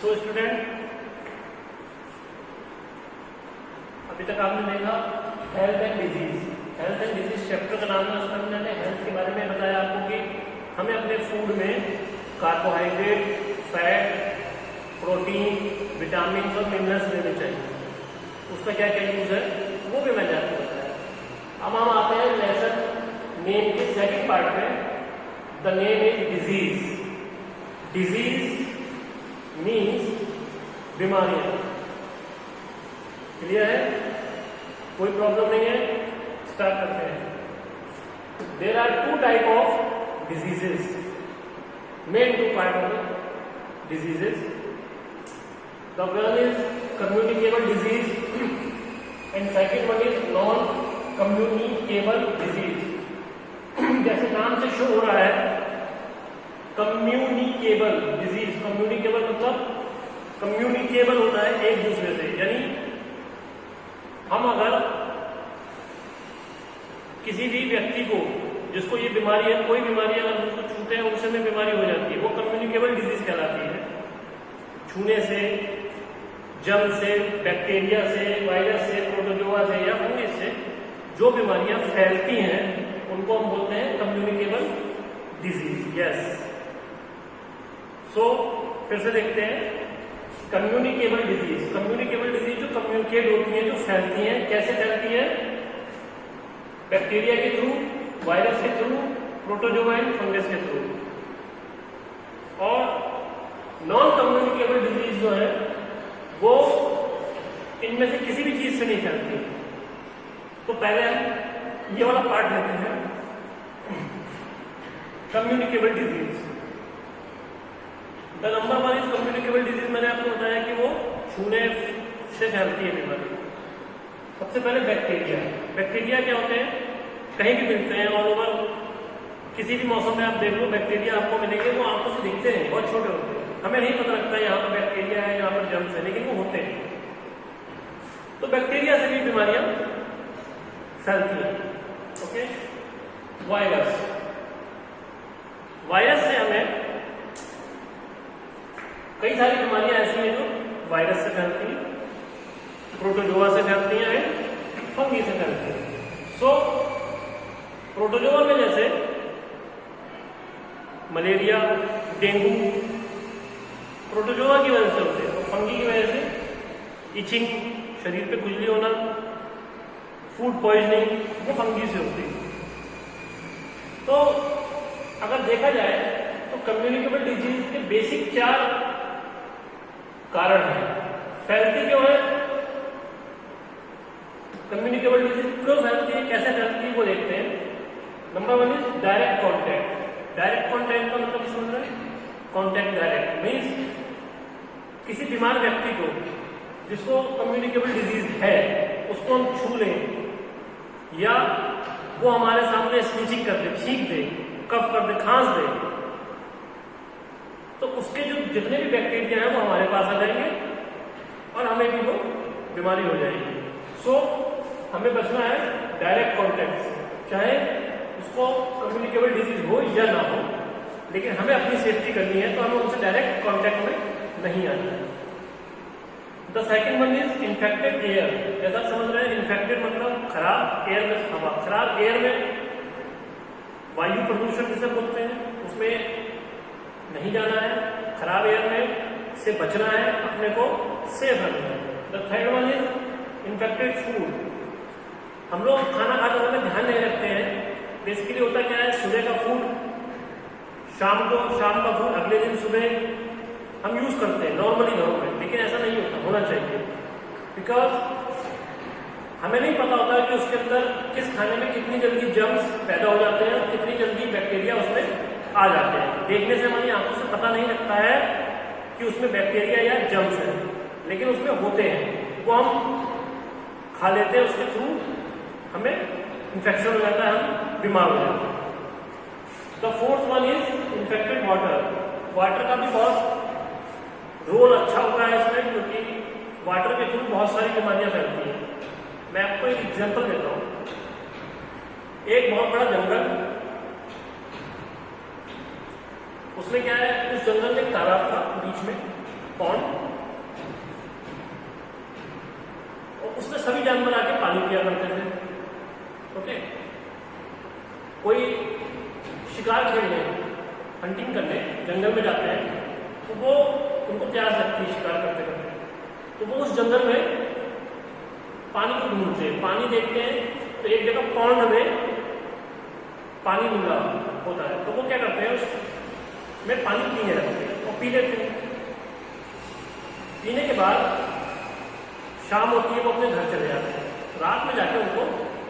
So student, अभी तक आपने देखा health and disease. Health and disease chapter का नाम है, उसमें मैंने हेल्थ के बारे में बताया आपको कि हमें अपने फूड में कार्बोहाइड्रेट, फैट, प्रोटीन, विटामिन और मिनरल्स लेने चाहिए। उसका क्या क्या यूज है वो भी मैंने आपको बताया। अब हम आते हैं लेसन नेम के सेकंड पार्ट में। The name is disease. Disease means बीमारियां। क्लियर है? कोई प्रॉब्लम नहीं है? स्टार्ट करते हैं। There are two type of diseases, main two part of diseases. The one is communicable disease and second one is non communicable disease. जैसे नाम से शो हो रहा है कम्युनिकेबल डिजीज। कम्युनिकेबल मतलब कम्युनिकेबल होता है एक दूसरे से, यानी हम अगर किसी भी व्यक्ति को जिसको ये बीमारी है, कोई बीमारी अगर उसको छूते हैं उनसे में बीमारी हो जाती है, वो कम्युनिकेबल डिजीज कहलाती है। छूने से, जर्म से, बैक्टीरिया से, वायरस से, प्रोटोजोआ से या फंगस से जो बीमारियां फैलती हैं उनको हम बोलते हैं कम्युनिकेबल डिजीज। यस। सो फिर से देखते हैं कम्युनिकेबल डिजीज। कम्युनिकेबल डिजीज जो कम्युनिकेट होती है, जो फैलती हैं। कैसे फैलती है? बैक्टीरिया के थ्रू, वायरस के थ्रू, प्रोटोजोआ एंड फंगस के थ्रू। और नॉन कम्युनिकेबल डिजीज जो है वो इनमें से किसी भी चीज से नहीं फैलती। तो पहले हम ये वाला पार्ट लेते हैं, communicable disease. The number one is communicable disease. मैंने आपको बताया कि वो छूने से फैलती है बीमारी। सबसे पहले बैक्टीरिया। बैक्टीरिया क्या होते हैं? कहीं भी मिलते हैं, ऑल ओवर किसी भी मौसम में आप देख लो बैक्टीरिया आपको मिलेंगे। वो आंखों से दिखते हैं, बहुत छोटे होते हैं, हमें नहीं पता लगता है यहाँ पर बैक्टीरिया है, यहाँ पर जर्म्स है, लेकिन वो होते हैं। तो बैक्टीरिया से भी बीमारियां फैलती हैं। ओके। वायरस। वायरस से हमें कई सारी बीमारियां ऐसी हैं जो वायरस से फैलती हैं, प्रोटोजोआ से फैलती हैं, फंगी से फैलती हैं। सो प्रोटोजोआ में जैसे मलेरिया, डेंगू प्रोटोजोआ की वजह से होते हैं, और फंगी की वजह से इचिंग, शरीर पे खुजली होना, फूड पॉइजनिंग, वो फंगी से होती है। तो अगर देखा जाए तो कम्युनिकेबल डिजीज के बेसिक 4 कारण है। फैलती क्यों है कम्युनिकेबल डिजीज? क्यों फैलती है, कैसे फैलती है, वो देखते हैं। Number one is direct contact. Direct contact का मतलब समझ रहे हैं? कॉन्टैक्ट डायरेक्ट मीन्स किसी बीमार व्यक्ति को जिसको कम्युनिकेबल डिजीज है उसको हम छू लें, या वो हमारे सामने स्नीचिंग कर दे, छींक दे, कफ कर दे, खांस दे, तो उसके जो जितने भी बैक्टीरिया हैं वो हमारे पास आ जाएंगे और हमें भी वो बीमारी हो जाएगी। सो हमें बचना है डायरेक्ट कॉन्टैक्ट से, चाहे उसको कम्युनिकेबल डिजीज हो या ना हो, लेकिन हमें अपनी सेफ्टी करनी है, तो हमें उनसे डायरेक्ट कॉन्टैक्ट में नहीं आना है। The second one is infected air. जैसा आप समझ रहे हैं, इन्फेक्टेड मतलब खराब एयर में हवा। खराब एयर में वायु प्रदूषण जिसे बोलते हैं, उसमें नहीं जाना है। खराब एयर में से बचना है, अपने को सेफ रखना है। The third one is infected food. हम लोग खाना खाते समय ध्यान नहीं रखते हैं। बेसिकली होता क्या है, सुबह का फूड शाम का फूड अगले दिन सुबह हम यूज करते हैं नॉर्मली घरों में, लेकिन ऐसा नहीं होना चाहिए। बिकॉज हमें नहीं पता होता कि उसके अंदर किस खाने में कितनी जल्दी जर्म्स पैदा हो जाते हैं और कितनी जल्दी बैक्टीरिया उसमें आ जाते हैं। देखने से हमारी आंखों से पता नहीं लगता है कि उसमें बैक्टीरिया या जर्म्स है, लेकिन उसमें होते हैं। वो हम खा लेते हैं, उसके थ्रू हमें इन्फेक्शन हो जाता है, हम बीमार हो जाते हैं। The fourth one is infected water. Water का भी बहुत रोल अच्छा होता है इसमें, क्योंकि वाटर के थ्रू बहुत सारी बीमारियां फैलती हैं। मैं आपको एक एग्जांपल देता हूं। एक बहुत बड़ा जंगल, उसमें क्या है, उस जंगल में एक तालाब था बीच में, पॉन्ड, और उसमें सभी जानवर आके पानी पिया करते थे। ओके, कोई शिकार खेलने, हंटिंग करने जंगल में जाते हैं तो वो उनको प्यास लगती है शिकार करते करते, तो वो उस जंगल में पानी को ढूंढते हैं, पानी देखते हैं तो एक जगह पॉन्ड में पानी मिल रहा होता है, तो वो क्या करते हैं उसमें पानी पीने लगते हैं और पी लेते हैं। पीने के बाद शाम होती है, वो अपने घर चले जाते हैं। रात में जाके उनको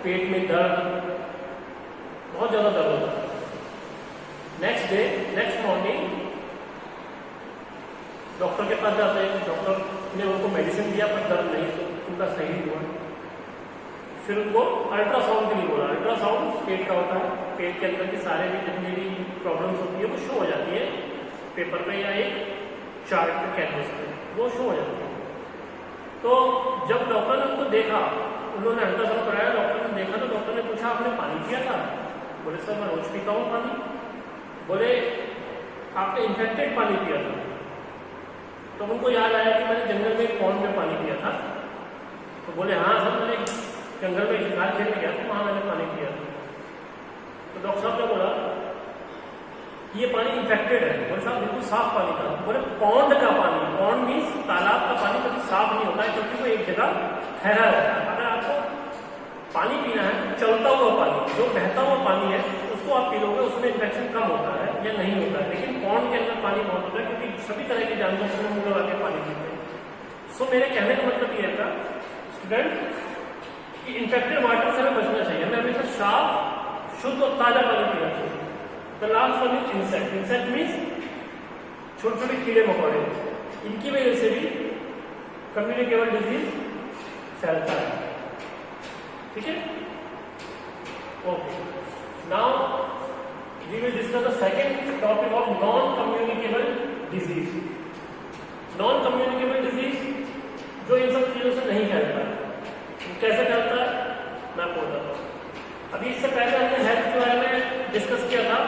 पेट में दर्द, बहुत ज़्यादा दर्द होता है। Next day, next morning doctor के पास जाते हैं, डॉक्टर ने उनको मेडिसिन दिया पर दर्द नहीं उनका सही हुआ। फिर उनको अल्ट्रासाउंड के लिए बोला। अल्ट्रासाउंड पेट का होता है, पेट के अंदर की सारे भी जितनी भी प्रॉब्लम्स होती है वो शो हो जाती है पेपर पे या एक चार्ट पे, कैनवस पे, वो शो हो जाती है। तो जब डॉक्टर ने उनको देखा, उन्होंने अल्ट्रासाउंड कराया, डॉक्टर ने देखा तो डॉक्टर ने पूछा आपने पानी पिया था? बोले सर मैं रोज पीता हूँ पानी। बोले आपने इन्फेक्टेड पानी पिया था? तो उनको याद आया कि मैंने जंगल में एक पॉन्ड में पानी पिया था। तो बोले हाँ सर, मैंने जंगल में शिकार खेलने गया तो वहाँ मैंने पानी पिया था। तो डॉक्टर साहब ने बोला कि ये पानी इन्फेक्टेड है। बोले साहब बिल्कुल साफ पानी था। बोले पॉन्ड का पानी, पॉन्ड मीन्स तालाब का पानी कभी साफ नहीं होता है क्योंकि वो एक जगह ठहरा रहता है। अगर आपको पानी पीना है तो चलता हुआ पानी, जो बहता हुआ पानी है उसको आप पी लोगे, उसमें इन्फेक्शन कम होता है या नहीं होता है। लेकिन पॉन्ड के अंदर पानी बहुत होता है क्योंकि सभी तरह के जानवर उसमें मुंह लगा के पानी पीते हैं। सो मेरे कहने का मतलब ये था स्टूडेंट कि इन्फेक्टेड वाटर से हमें बचना चाहिए, हमें हमेशा साफ, शुद्ध और ताजा पानी पीना चाहिए। The last one is insect. Insect means छोटे छोटे कीड़े मकोड़े, इनकी वजह से भी कम्युनिकेबल डिजीज फैलता है। ठीक है, okay. Now we will discuss the second topic of non communicable disease. Non communicable disease जो इन सब चीजों से नहीं फैलता है। कैसे फैलता है मैं आपको बताता हूँ। अभी इससे पहले हमने हेल्थ के बारे में डिस्कस किया था।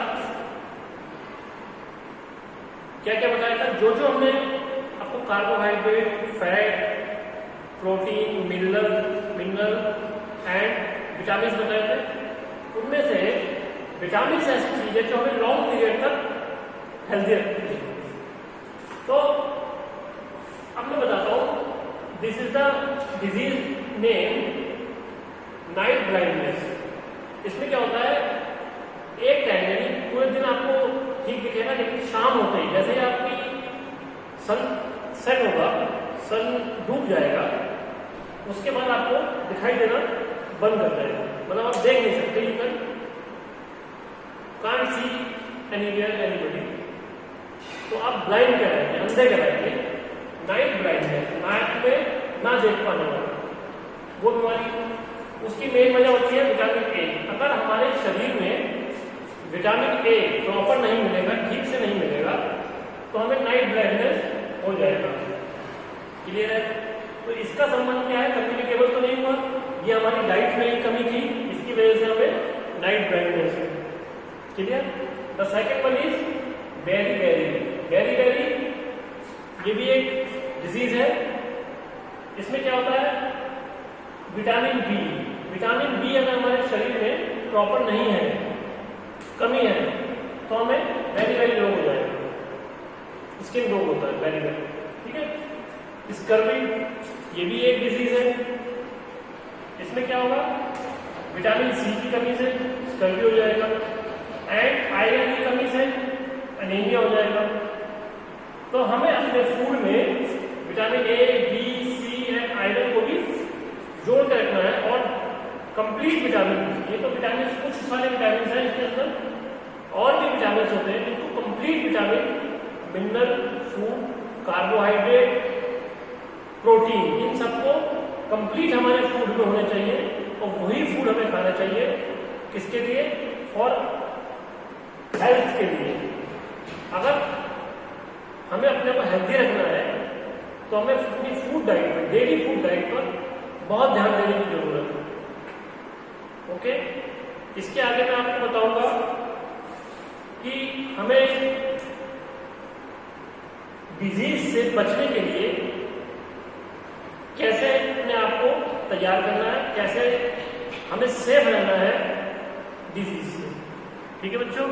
क्या क्या बताया था? जो जो हमने आपको carbohydrate, fat, protein, mineral and vitamin बताए थे, उनमें से विटामिन ऐसी चीज है जो हमें लॉन्ग पीरियड तक हेल्दी रखती है। तो अब मैं बताता हूँ, this is the disease name night blindness. इसमें क्या होता है, एक टाइम यानी पूरे दिन आपको ठीक दिखेगा, लेकिन शाम होते ही जैसे ही आपकी सन सेट होगा, सन डूब जाएगा, उसके बाद आपको दिखाई देना बंद कर देगा, मतलब आप देख नहीं सकते, you can't see anywhere anybody. तो आप ब्लाइंड कहलाएंगे, अंधे कहलाएंगे। नाइट ब्लाइंडनेस, नाइट में ना देख पाने वाला वो बीमारी, उसकी मेन वजह होती है विटामिन ए। अगर हमारे शरीर में विटामिन ए प्रॉपर नहीं मिलेगा, ठीक से नहीं मिलेगा, तो हमें नाइट ब्लाइंडनेस हो जाएगा। क्लियर है? तो इसका संबंध क्या है? कम्युनिकेबल तो नहीं हुआ, ये हमारी डाइट में ही कमी थी, इसकी वजह से हमें नाइट ब्लाइंडनेस है। Clear? The second one is berry, ये भी एक डिजीज है। इसमें क्या होता है, विटामिन बी अगर हमारे शरीर में प्रॉपर नहीं है, कमी है, तो हमें वेरी लो हो जाएगा, स्किन रोग होता है वेरी। ठीक है? स्कर्वी, ये भी एक डिजीज है। इसमें क्या होगा, विटामिन सी की कमी से स्कर्वी हो जाएगा, एंड आयरन की कमी से एनीमिया हो जाएगा। तो हमें अपने फूड में vitamin A, B, C and iron को भी जोड़ कर रखना है, और कंप्लीट विटामिन, ये तो विटामिन कुछ सारे विटामिन हैं इसके अंदर, और भी विटामिन होते हैं, इनको complete vitamin, mineral, food, carbohydrate, protein, इन सबको कंप्लीट हमारे फूड में होने चाहिए, और वही फूड हमें खाना चाहिए। किसके लिए? फॉर हेल्थ के लिए। अगर हमें अपने को हेल्दी रखना है तो हमें अपनी फूड डाइट पर, डेली फूड डाइट पर बहुत ध्यान देने की जरूरत है। ओके, इसके आगे मैं आपको बताऊंगा कि हमें डिजीज से बचने के लिए कैसे अपने आप को तैयार करना है, कैसे हमें सेफ रहना है डिजीज से। ठीक है बच्चों।